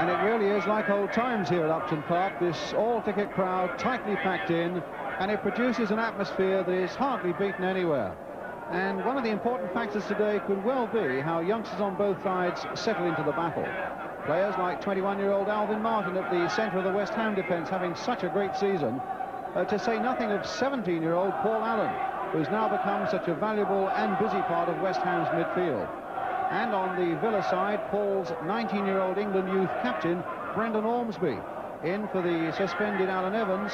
And it really is like old times here at Upton Park, this all-ticket crowd tightly packed in, and it produces an atmosphere that is hardly beaten anywhere. And one of the important factors today could well be how youngsters on both sides settle into the battle. Players like 21-year-old Alvin Martin at the centre of the West Ham defence having such a great season, to say nothing of 17-year-old Paul Allen, who's now become such a valuable and busy part of West Ham's midfield. And on the Villa side, Paul's 19-year-old England youth captain, Brendan Ormsby, in for the suspended Alan Evans,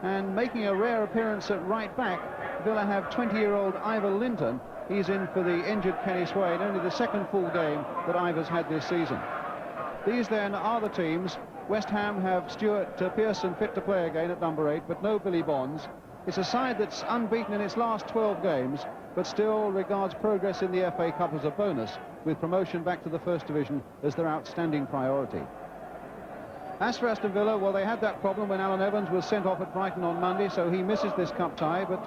and making a rare appearance at right back, Villa have 20-year-old Ivor Linton. He's in for the injured Kenny Swain, only the second full game that Ivor's had this season. These then are the teams. West Ham have Stewart Pearson fit to play again at number 8, but no Billy Bonds. It's a side that's unbeaten in its last 12 games, but still regards progress in the FA Cup as a bonus, with promotion back to the First Division as their outstanding priority. As for Aston Villa, well, they had that problem when Alan Evans was sent off at Brighton on Monday, so he misses this cup tie, but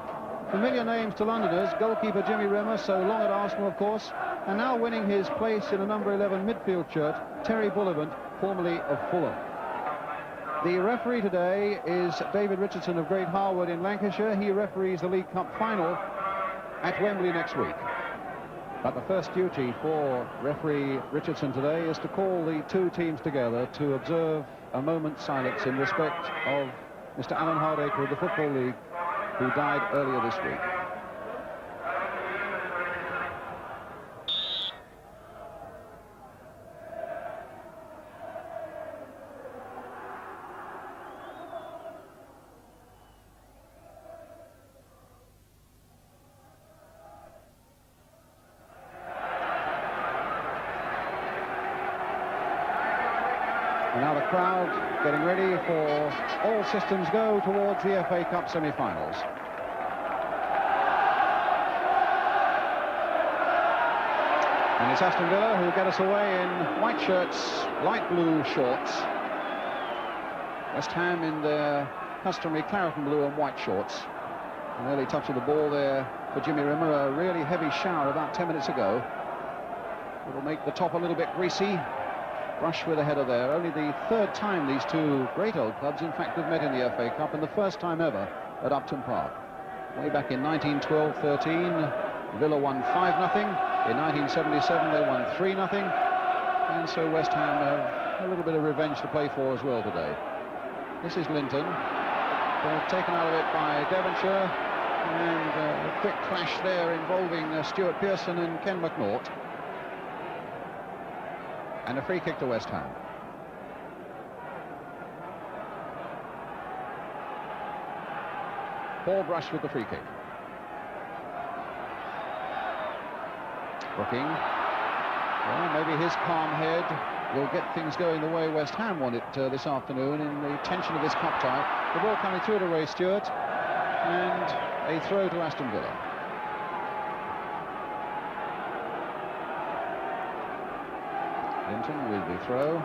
familiar names to Londoners, goalkeeper Jimmy Rimmer, so long at Arsenal, of course, and now winning his place in a number 11 midfield shirt, Terry Bullivant, formerly of Fulham. The referee today is David Richardson of Great Harwood in Lancashire. He referees the League Cup final at Wembley next week. But the first duty for referee Richardson today is to call the two teams together to observe a moment's silence in respect of Mr. Alan Hardacre of the Football League, who died earlier this week. And now the crowd getting ready for all systems go towards the FA Cup semi-finals. And it's Aston Villa who get us away in white shirts, light blue shorts. West Ham in their customary claret and blue and white shorts. An early touch of the ball there for Jimmy Rimmer, a really heavy shower about 10 minutes ago. It'll make the top a little bit greasy. Rush with a header there. Only the third time these two great old clubs, in fact, have met in the FA Cup, and the first time ever at Upton Park. Way back in 1912-13, Villa won 5-0. In 1977, they won 3-0. And so West Ham have a little bit of revenge to play for as well today. This is Linton. They're taken out of it by Devonshire. And a quick clash there involving Stuart Pearson and Ken McNaught. And a free kick to West Ham. Paul Brush with the free kick. Brooking. Well, maybe his calm head will get things going the way West Ham want it this afternoon in the tension of this cup tie. The ball coming through to Ray Stewart. And a throw to Aston Villa. Linton with the throw.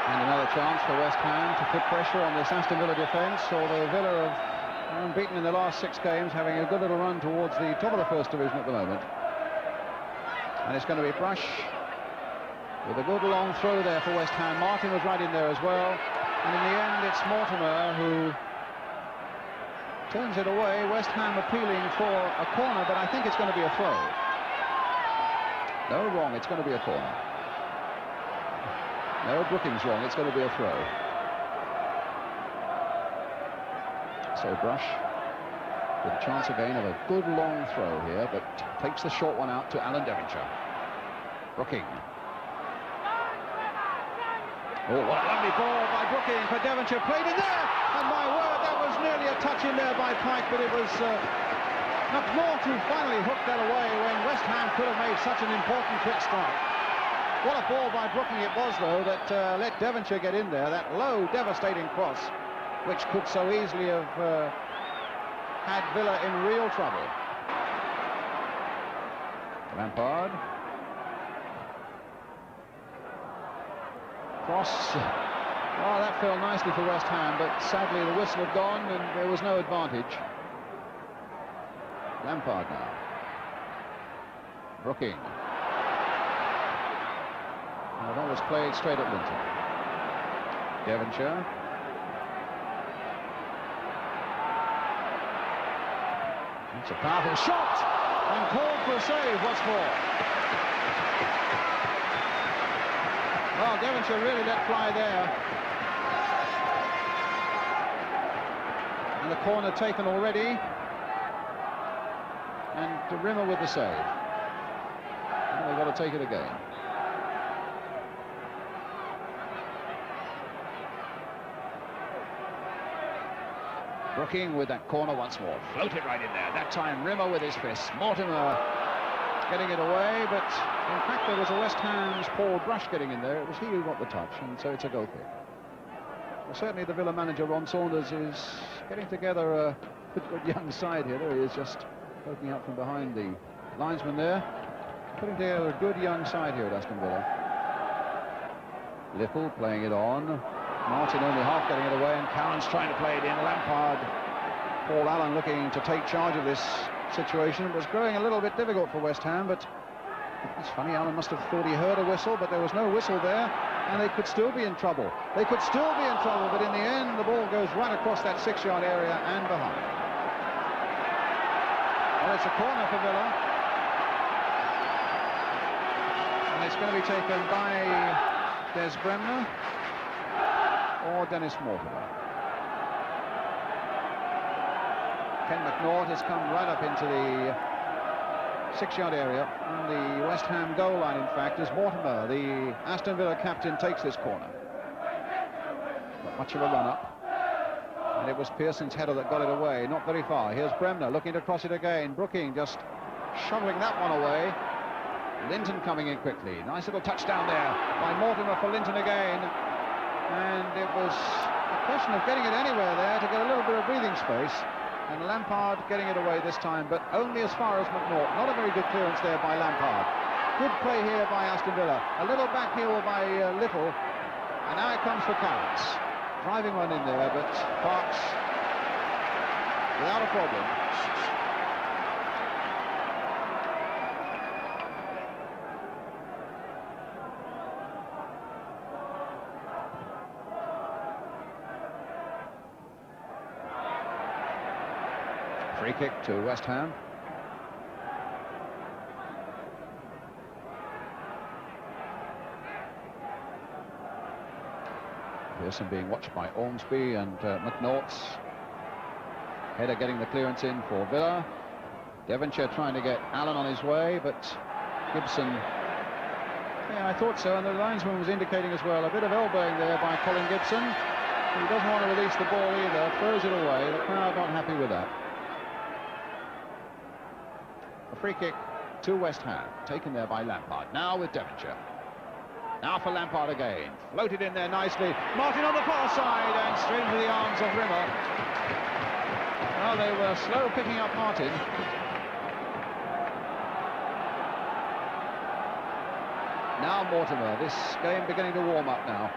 And another chance for West Ham to put pressure on this Aston Villa defence, although Villa are unbeaten in the last 6 games, having a good little run towards the top of the First Division at the moment. And it's going to be Brush with a good long throw there for West Ham. Martin was right in there as well. And in the end, it's Mortimer who turns it away. West Ham appealing for a corner, but I think it's going to be a throw. No, wrong. It's going to be a corner. No, Brooking's wrong. It's going to be a throw. So Brush with a chance again of a good long throw here, but takes the short one out to Alan Devonshire. Brooking. Oh, what a lovely ball by Brooking for Devonshire, played in there, and my word, that was nearly a touch in there by Pike, but it was McNaught who finally hooked that away when West Ham could have made such an important quick start. What a ball by Brooking it was, though, that let Devonshire get in there, that low, devastating cross, which could so easily have had Villa in real trouble. Lampard. Cross Oh, that fell nicely for West Ham, but sadly the whistle had gone and there was no advantage. Lampard now. Brooking. Well, that was played straight at Linton. Devonshire. It's a powerful shot and called for a save. What's more? Well, Devonshire really let fly there. And the corner taken already. And Rimmer with the save. And they've got to take it again. Brooking with that corner once more. Floated right in there. That time Rimmer with his fists. Mortimer getting it away, but in fact there was a West Ham's Paul Brush getting in there. It was he who got the touch, and so it's a goal kick. Well, certainly the Villa manager, Ron Saunders, is getting together a good young side here. There he is, just poking out from behind the linesman there. Putting together a good young side here at Aston Villa. Little playing it on. Martin only half getting it away, and Cowans trying to play it in. Lampard, Paul Allen looking to take charge of this situation. It was growing a little bit difficult for West Ham, but it's funny, Allen must have thought he heard a whistle, but there was no whistle there, and they could still be in trouble. They could still be in trouble, but in the end, the ball goes right across that 6-yard area and behind. Well, it's a corner for Villa. And it's going to be taken by Des Bremner or Dennis Mortimer. Ken McNaught has come right up into the 6-yard area on the West Ham goal line, in fact, as Mortimer, the Aston Villa captain, takes this corner. Not much of a run-up. And it was Pearson's header that got it away, not very far. Here's Bremner looking to cross it again. Brooking just shoveling that one away. Linton coming in quickly. Nice little touchdown there by Mortimer for Linton again. And it was a question of getting it anywhere there to get a little bit of breathing space. And Lampard getting it away this time, but only as far as McNaught. Not a very good clearance there by Lampard. Good play here by Aston Villa. A little back heel by Little. And now it comes for Cowans. Driving one in there, but Parks without a problem. Free kick to West Ham. Pearson being watched by Ormsby, and McNaught's header getting the clearance in for Villa. Devonshire trying to get Allen on his way, but Gibson, yeah, I thought so, and the linesman was indicating as well a bit of elbowing there by Colin Gibson. He doesn't want to release the ball either, throws it away. The crowd not happy with that. A free kick to West Ham, taken there by Lampard. Now with Devonshire. Now for Lampard again. Floated in there nicely. Martin on the far side and straight into the arms of Rimmer. Well, they were slow picking up Martin. Now Mortimer. This game beginning to warm up now.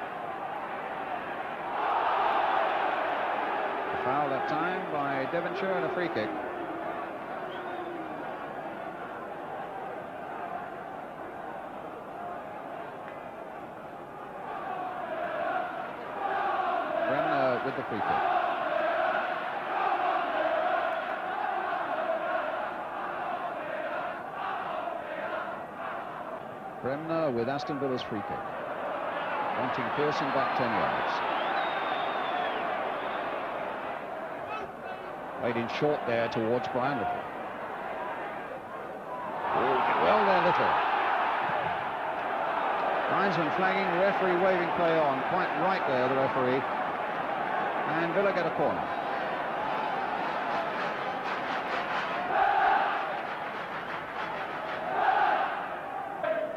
A foul that time by Devonshire and a free kick. With the free kick. Bremner with Aston Villa's free kick. Wanting Pearson back 10 yards. Played in short there towards Brian Little. Well there, Little. Linesman flagging, referee waving play on. Quite right there, the referee. And Villa get a corner.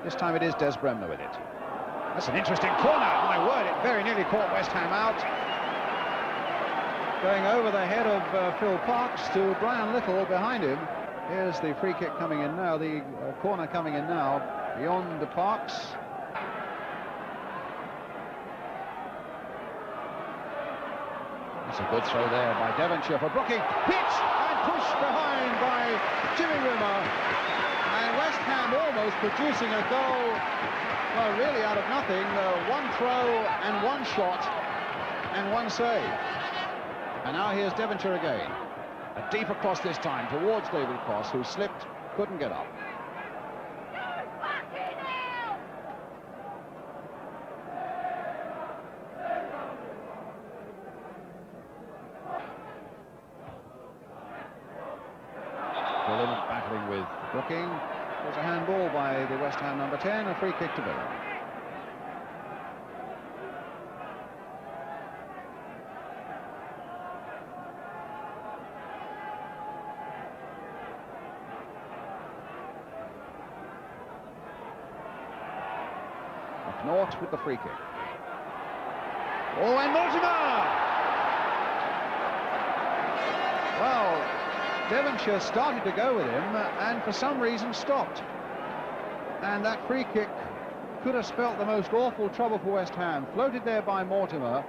This time it is Des Bremner with it. That's an interesting corner. My word, it very nearly caught West Ham out. Going over the head of Phil Parks to Brian Little behind him. Here's the free kick coming in now, the corner coming in now, beyond the Parks. It's a good throw there by Devonshire for Brooking. Hit and pushed behind by Jimmy Rimmer. And West Ham almost producing a goal, well, really out of nothing. One throw and one shot and one save. And now here's Devonshire again. A deep across this time towards David Cross, who slipped, couldn't get up. Bullivant battling with Brooking. There's a handball by the West Ham number 10, a free kick to Villa. McNaught with the free kick. Oh, and Mortimer! Well, Devonshire started to go with him and for some reason stopped. And that free kick could have spelt the most awful trouble for West Ham. Floated there by Mortimer.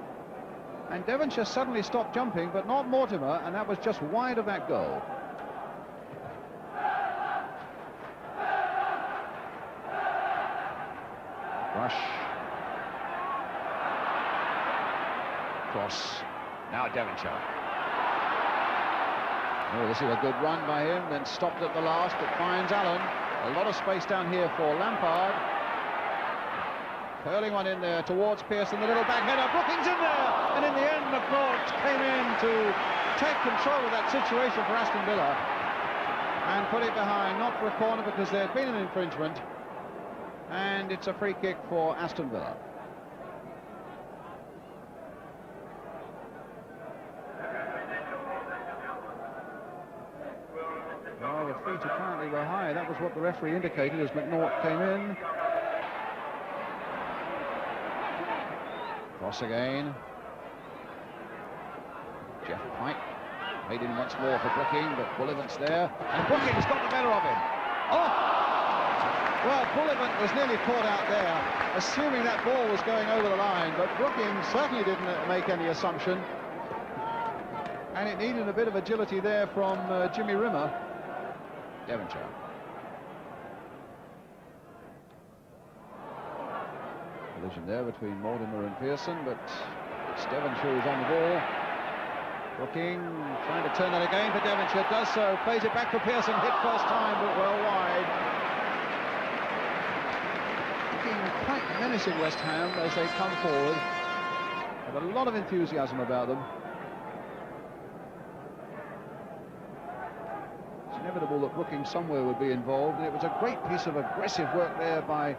And Devonshire suddenly stopped jumping, but not Mortimer, and that was just wide of that goal. Rush. Cross. Now Devonshire. Oh, this is a good run by him, then stopped at the last, but finds Allen. A lot of space down here for Lampard. Curling one in there towards Pearson, the little back header. Brooking's in there! And in the end, McNaught came in to take control of that situation for Aston Villa and put it behind, not for a corner because there had been an infringement. And it's a free kick for Aston Villa. Well, the feet apparently were high. That was what the referee indicated as McNaught came in. Cross again. Jeff Pike made in once more for Brooking, but Bullivant's there. And Brooking's got the better of him. Oh! Well, Bullivant was nearly caught out there, assuming that ball was going over the line, but Brooking certainly didn't make any assumption. And it needed a bit of agility there from Jimmy Rimmer. Devonshire. Collision there between Mortimer and Pearson, but it's Devonshire who's on the ball. Brooking trying to turn that again for Devonshire, does so, plays it back for Pearson, hit first time, but well wide. Quite menacing West Ham as they come forward. Have a lot of enthusiasm about them. It's inevitable that Brooking somewhere would be involved, and it was a great piece of aggressive work there by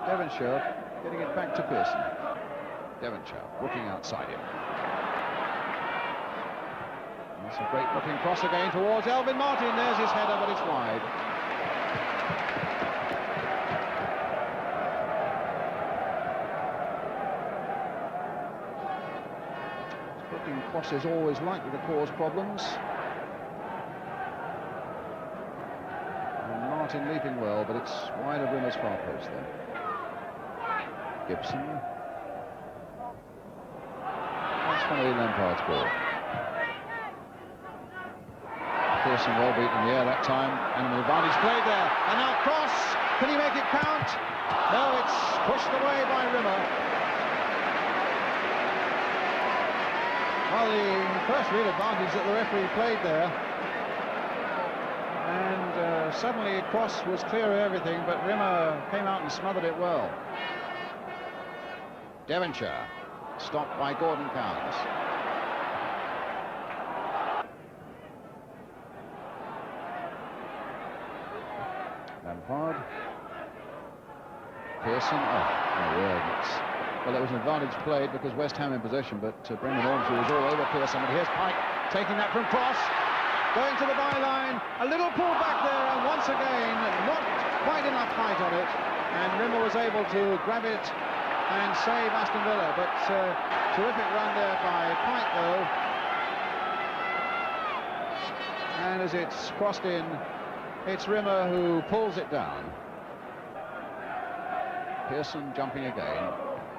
Devonshire, getting it back to Pearson. Devonshire, Brooking outside him. That's a great looking cross again towards Alvin Martin. There's his header, but it's wide. Crosses always likely to cause problems. And Martin leaping well, but it's wide of Rimmer's far post there. Gibson. That's going to be Lampard's ball. Pearson well beaten in the air that time, and an advantage played there. And now cross. Can he make it count? No, it's pushed away by Rimmer. Well, the first real advantage that the referee played there, and suddenly Cross was clear of everything, but Rimmer came out and smothered it well. Devonshire stopped by Gordon Cowans. Lampard. Pearson. Oh, my word, well, there was an advantage played because West Ham in possession, but Brendan Ormsby was all over Pearson. And here's Pike taking that from Cross, going to the byline, a little pull back there, and once again, not quite enough height on it. And Rimmer was able to grab it and save Aston Villa, but terrific run there by Pike, though. And as it's crossed in, it's Rimmer who pulls it down. Pearson jumping again.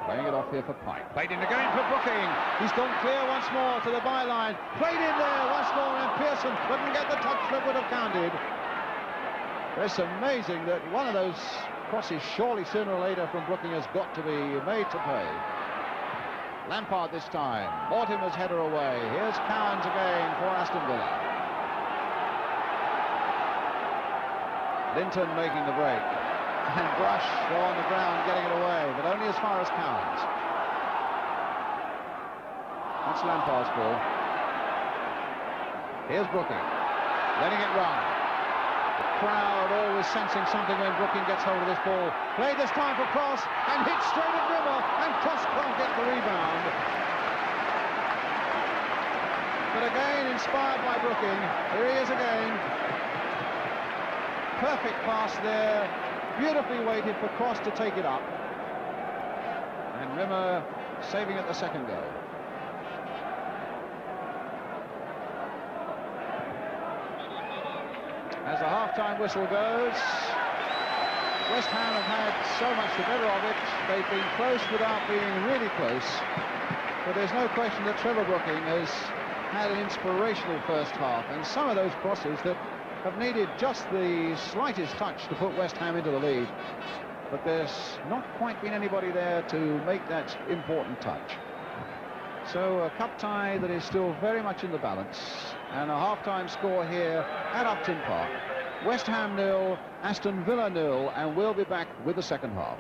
Playing it off here for Pike. Played in again for Brooking. He's gone clear once more to the byline. Played in there once more, and Pearson couldn't get the touch that would have counted. It's amazing that one of those crosses, surely sooner or later from Brooking, has got to be made to pay. Lampard this time. Mortimer's header away. Here's Cowans again for Aston Villa. Linton making the break. And Brush on the ground getting it away, but only as far as Cowans. That's Lampard's ball. Here's Brooking, letting it run. The crowd always sensing something when Brooking gets hold of this ball. Played this time for Cross, and hit straight at Rimmer, and Cross can't get the rebound. But again, inspired by Brooking, here he is again. Perfect pass there. Beautifully waited for Cross to take it up, and Rimmer saving at the second goal. As the half-time whistle goes, West Ham have had so much the better of it. They've been close without being really close, but there's no question that Trevor Brooking has had an inspirational first half, and some of those crosses that have needed just the slightest touch to put West Ham into the lead, but there's not quite been anybody there to make that important touch. So a cup tie that is still very much in the balance, and a half-time score here at Upton Park. West Ham 0, Aston Villa 0, and we'll be back with the second half.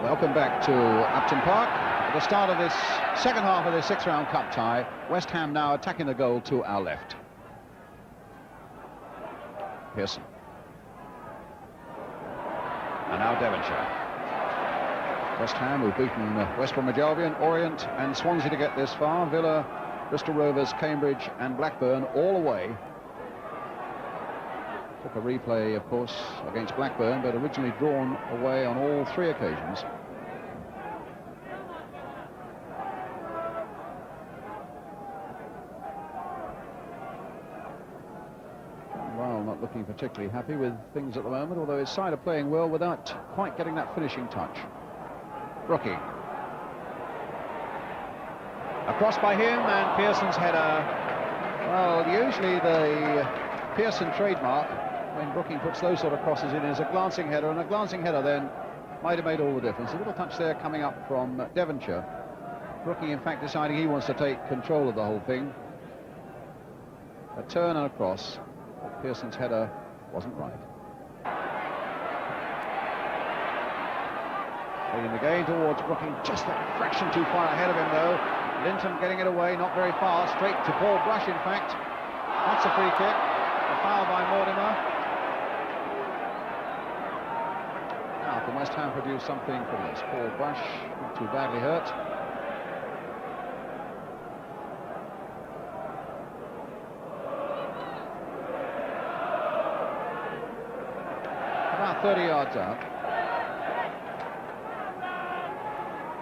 Welcome back to Upton Park. At the start of this second half of this six-round cup tie, West Ham now attacking the goal to our left. Pearson. And now Devonshire. West Ham, who've beaten West Bromwich Albion, Orient and Swansea to get this far. Villa, Bristol Rovers, Cambridge and Blackburn all away. Took a replay, of course, against Blackburn, but originally drawn away on all three occasions. Well, not looking particularly happy with things at the moment, although his side are playing well without quite getting that finishing touch. Brooking. Across by him, and Pearson's header. Well, usually the Pearson trademark when Brooking puts those sort of crosses in is a glancing header, and a glancing header then might have made all the difference. A little touch there coming up from Devonshire. Brooking, in fact, deciding he wants to take control of the whole thing. A turn and a cross. But Pearson's header wasn't right. Leading the game towards Brooking, just a fraction too far ahead of him, though. Linton getting it away, not very far, straight to Paul Brush, in fact. That's a free kick. A foul by Mortimer. Now, can West Ham produce something from this? Paul Brush, not too badly hurt. About 30 yards out.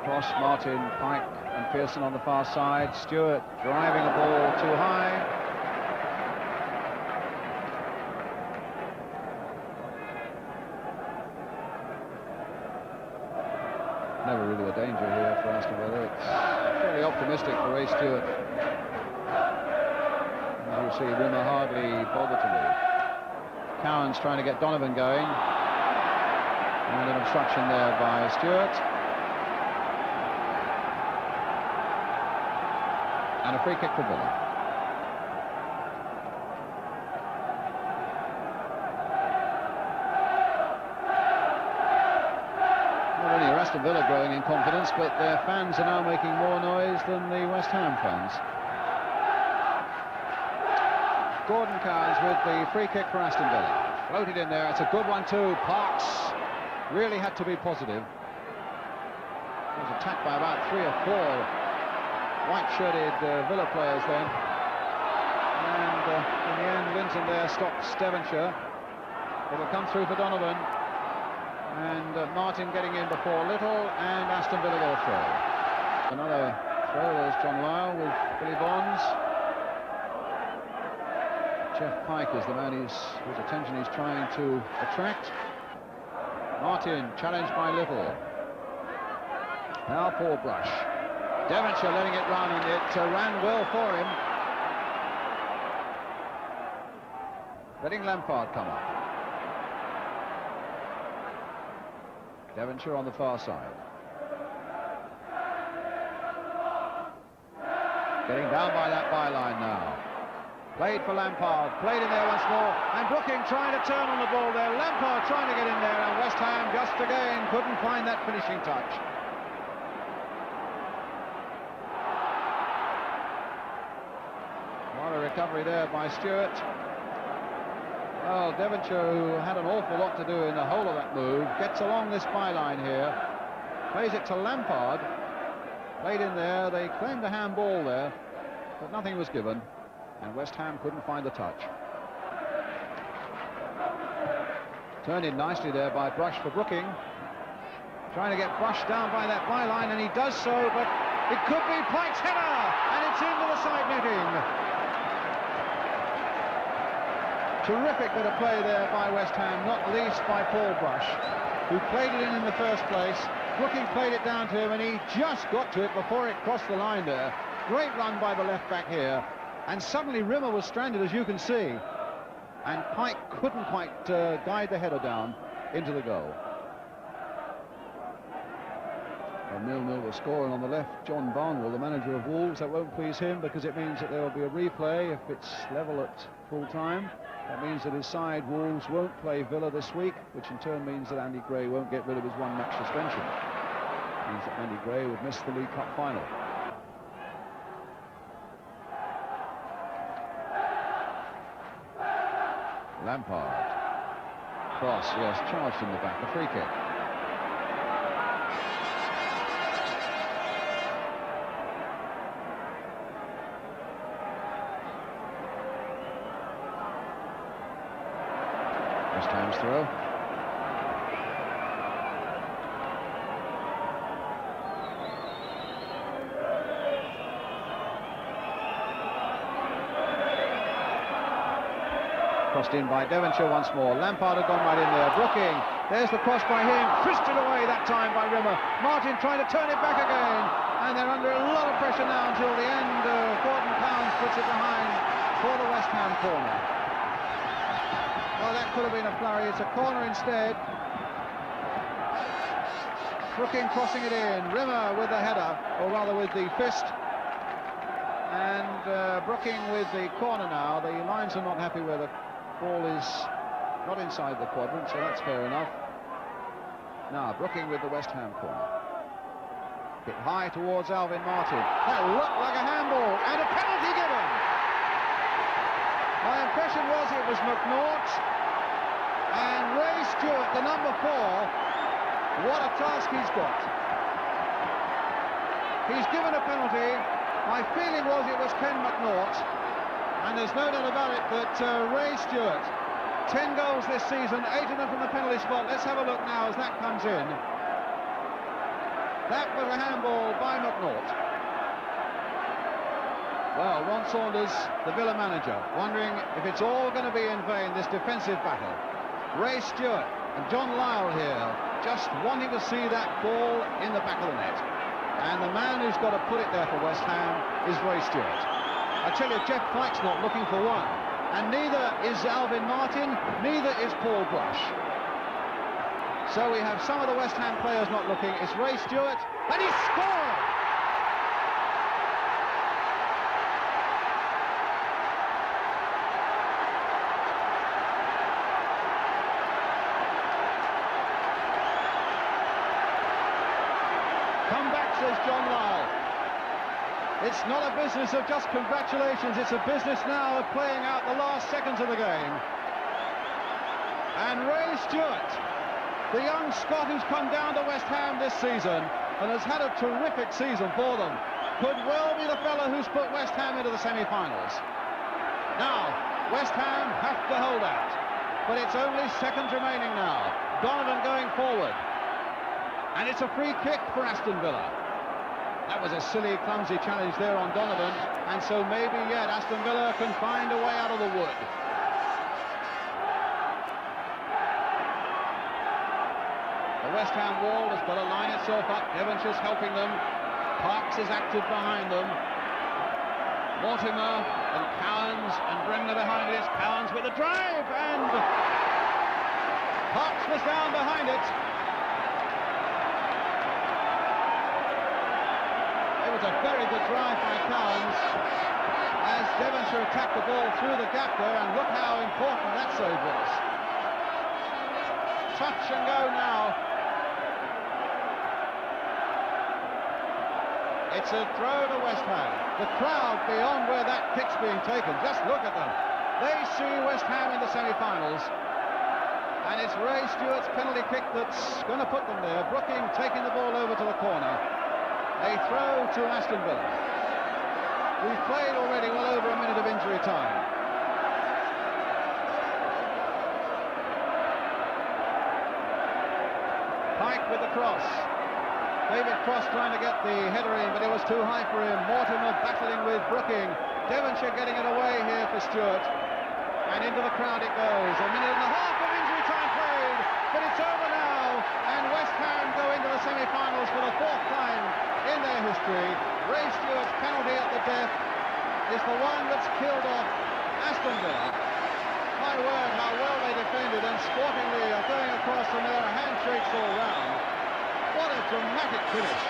Cross, Martin, Pike and Pearson on the far side. Stewart driving the ball too high. Never really a danger here for Aston Villa. It's fairly optimistic for Ray Stewart. As you see, Rimmer hardly bothered to move. Cowans trying to get Donovan going. And an obstruction there by Stewart. And a free kick for Villa. Not only are Aston Villa growing in confidence, but their fans are now making more noise than the West Ham fans. Gordon Cowans with the free kick for Aston Villa. Floated in there, it's a good one too. Parks really had to be positive. He was attacked by about 3 or 4 white-shirted Villa players then, and in the end Linton there stops Devonshire. It'll come through for Donovan, and Martin getting in before Little, and Aston Villa will throw. Another throw, there's John Lyle with Billy Bonds. Jeff Pike is the man whose attention he's trying to attract. Martin challenged by Little. Now Paul Brush. Devonshire letting it run, and it ran well for him. Letting Lampard come up. Devonshire on the far side. Getting down by that byline now. Played for Lampard, played in there once more, and Brooking trying to turn on the ball there. Lampard trying to get in there, and West Ham just again couldn't find that finishing touch. Recovery there by Stewart. Well, Devonshire, who had an awful lot to do in the whole of that move, gets along this byline here, plays it to Lampard, played in there. They claimed a handball there, but nothing was given, and West Ham couldn't find the touch. Turned in nicely there by Brush for Brooking, trying to get Brush down by that byline, and he does so, but it could be Pike's header, and it's into the side netting. Terrific bit of play there by West Ham, not least by Paul Brush, who played it in the first place. Brooking played it down to him, and he just got to it before it crossed the line there. Great run by the left back here, and suddenly Rimmer was stranded, as you can see, and Pike couldn't quite guide the header down into the goal. A 0-0 the score, and on the left, John Barnwell, the manager of Wolves. That won't please him, because it means that there will be a replay if it's level at full time. That means that his side, Wolves, won't play Villa this week, which in turn means that Andy Gray won't get rid of his one-match suspension. It means that Andy Gray would miss the League Cup final. Lampard. Cross, yes, charged in the back, a free kick. West Ham's throw. Crossed in by Devonshire once more. Lampard had gone right in there. Brooking, there's the cross by him, fisted away that time by Rimmer. Martin trying to turn it back again, and they're under a lot of pressure now until the end. Gordon Cowans puts it behind for the West Ham corner. Well, that could have been a flurry. It's a corner instead. Brooking crossing it in. Rimmer with the header, or rather with the fist. And Brooking with the corner now. The lines are not happy where the ball is not inside the quadrant, so that's fair enough. Now, Brooking with the West Ham corner. Hit high towards Alvin Martin. That looked like a handball, and a penalty given. My impression was it was McNaught, and Ray Stewart, the number 4, what a task he's got. He's given a penalty. My feeling was it was Ken McNaught, and there's no doubt about it that Ray Stewart, 10 goals this season, 8 of them from the penalty spot. Let's have a look now as that comes in. That was a handball by McNaught. Well, Ron Saunders, the Villa manager, wondering if it's all going to be in vain, this defensive battle. Ray Stewart and John Lyle here, just wanting to see that ball in the back of the net. And the man who's got to put it there for West Ham is Ray Stewart. I tell you, Jeff Pike's not looking for one. And neither is Alvin Martin, neither is Paul Brush. So we have some of the West Ham players not looking. It's Ray Stewart, and he scored! says John Lyle. It's not a business of just congratulations, it's a business now of playing out the last seconds of the game. And Ray Stewart, the young Scot who's come down to West Ham this season and has had a terrific season for them, could well be the fellow who's put West Ham into the semi-finals. Now, West Ham have to hold out, but it's only seconds remaining now. Donovan going forward, and it's a free kick for Aston Villa. That was a silly, clumsy challenge there on Donovan, and so maybe yet Aston Villa can find a way out of the wood. The West Ham wall has got to line itself up. Devonshire's helping them. Parks is active behind them. Mortimer and Cowans and Bremner behind it. It's Cowans with a drive, and Parks was down behind it. It was a very good drive by Cowans as Devonshire attacked the ball through the gap there, and look how important that save was. Touch and go now. It's a throw to West Ham. The crowd beyond where that kick's being taken, just look at them. They see West Ham in the semi-finals. And it's Ray Stewart's penalty kick that's going to put them there. Brooking taking the ball over to the corner. A throw to Aston Villa. We've played already well over a minute of injury time. Pike with the cross. David Cross trying to get the header in, but it was too high for him. Mortimer battling with Brooking. Devonshire getting it away here for Stewart. And into the crowd it goes. A minute and a half of injury time played, but it's over now. And West Ham go into the semi-finals for the fourth time in their history. Ray Stewart's penalty at the death is the one that's killed off Aston Villa. My word, how well they defended, and sportingly are going across from there, handshakes all round. What a dramatic finish.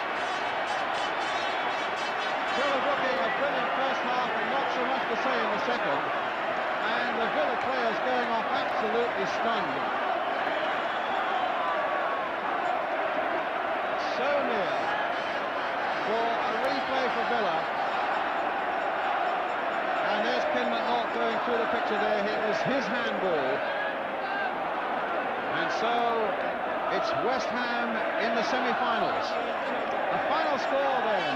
Trevor Brooking, a brilliant first half and not so much to say in the second. And the Villa players going off absolutely stunned. So near for a replay for Villa. And there's Ken McNaught going through the picture there. It was his handball. And so it's West Ham in the semi-finals. A final score then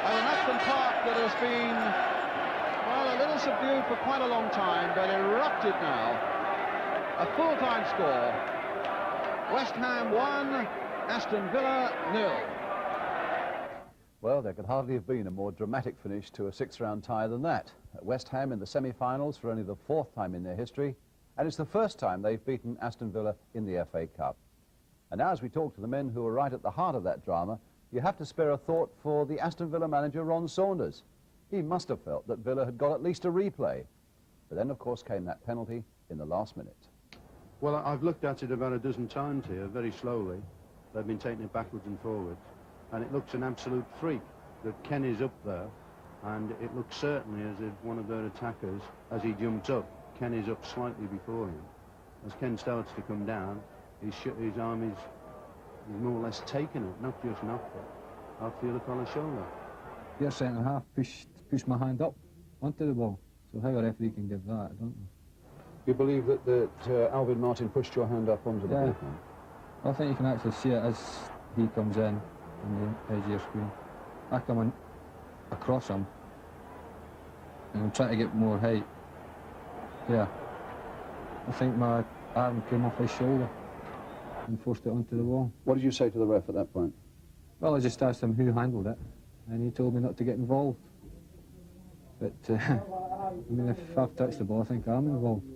at an Upton Park that has been, well, a little subdued for quite a long time, but erupted now. A full-time score. West Ham 1, Aston Villa 0. Well, there could hardly have been a more dramatic finish to a six-round tie than that. West Ham in the semi-finals for only the fourth time in their history, and it's the first time they've beaten Aston Villa in the FA Cup. And now, as we talk to the men who are right at the heart of that drama, you have to spare a thought for the Aston Villa manager, Ron Saunders. He must have felt that Villa had got at least a replay. But then, of course, came that penalty in the last minute. Well, I've looked at it about a dozen times here, very slowly. They've been taking it backwards and forwards. And it looks an absolute freak that Ken is up there. And it looks certainly as if one of their attackers, as he jumps up, Ken is up slightly before him. As Ken starts to come down, his arm is more or less taking it, not just knocked it. I feel it on the shoulder. Your centre half pushed my hand up onto the ball. So how a referee can give that, I don't know. You believe that Alvin Martin pushed your hand up onto the ball? I think you can actually see it as he comes in on the edge of your screen. I come in across him and I'm trying to get more height. Yeah. I think my arm came off his shoulder and forced it onto the wall. What did you say to the ref at that point? Well, I just asked him who handled it, and he told me not to get involved. But, I mean, if I've touched the ball, I think I'm involved.